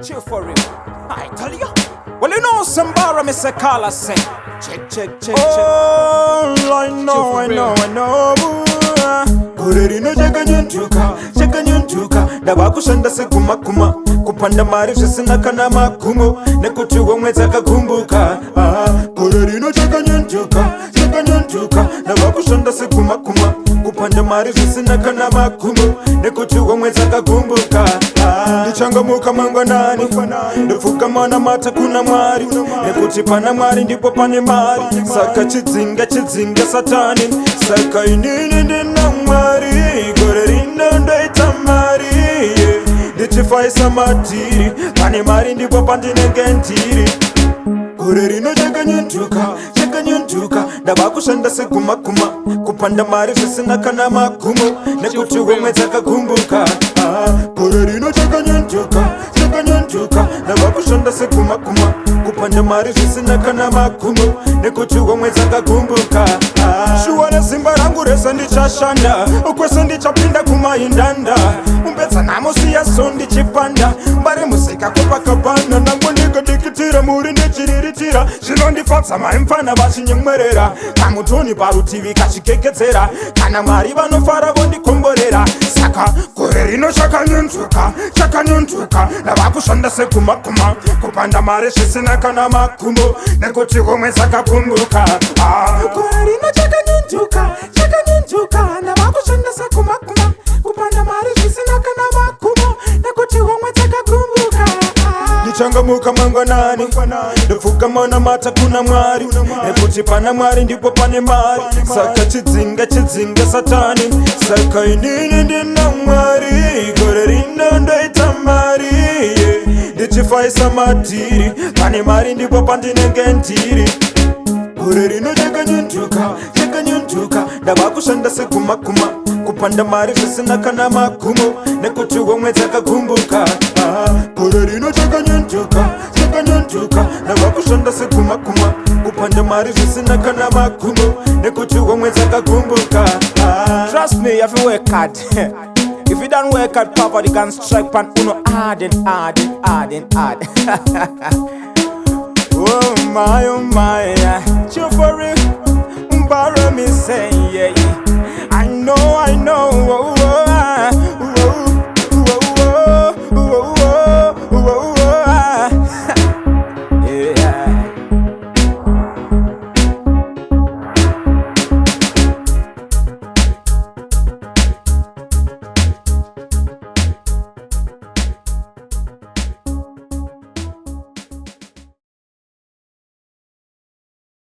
Chill for real. I tell you. Well, you know, some bar, Mr. Calaz say. Check. Oh, I know. Kureri no cheka nyuntuka Daba kushanda se kuma kupanda marifu sina kana makumo Nekuti womweza kakumbuka Kureri no cheka nyuntuka Daba kushanda se kuma kupanda marifu sina kana makumo Nekuti womweza kakumbuka Nichanga muka mangwa nani Nifuka mana mata kuna mwari Nekuti pana mwari ndipo pane mari Saka chidzinga satani Saka inini ndina mwari Goreri ndoita mari Ndichifaisa matiri Pane mari ndipo pandinenge ntiri Goreri no cheka nyuntuka Daba kushanda se kuma kupanda mari visina kana makumo Nekuti womweza kakumbuka Goreri no cheka nyuntuka Daba kushanda se kuma kupanda mari visina kana makumo Nekuti womweza kakumbuka Shuwana simba rangu resa ndichashanda Ukwesa ndichapinda kumaindanda Umbeza namo siya so ndichipanda Mbare musika kopakabana Nangu ndikadikitira muri ndichiriritira Shino ndifatsa maimfana vashinyemwerera Kamutoni parutivi kachikeketsera Kana mwari vanofara vondikomborera Saka goreri no cheka nyuntuka Navakushanda se kuma kupanda mari zvisina kana makumbo Nekuti womweza kakumbuka Goreri no cheka nyuntuka Navakushanda se kuma kupanda mari zvisina kana makumbo Nekuti womweza kakumbuka Nichanga muka mangwa nani Ndefuka mana mata kuna mwari Nekuti pana mwari ndipo pane mari Saka chidzinga satani Saka inini ndina mwari Goreri ndoita mari Ndichifaisa matiri Pane mari ndipo pandinenge ntiri Goreri no cheka nyuntuka Daba kushanda se kuma kupanda mari zvisina kana makumo Nekuti womweza kakumbuka Goreri no cheka nyuntuka Daba kushanda se kuma kupanda mari zvisina kana makumo Nekuti womweza kakumbuka Trust me, if you work hard. If you don't work hard, poverty can strike pan uno hard and hard. Oh my, chill for it. Mbara me say, yeah. I know.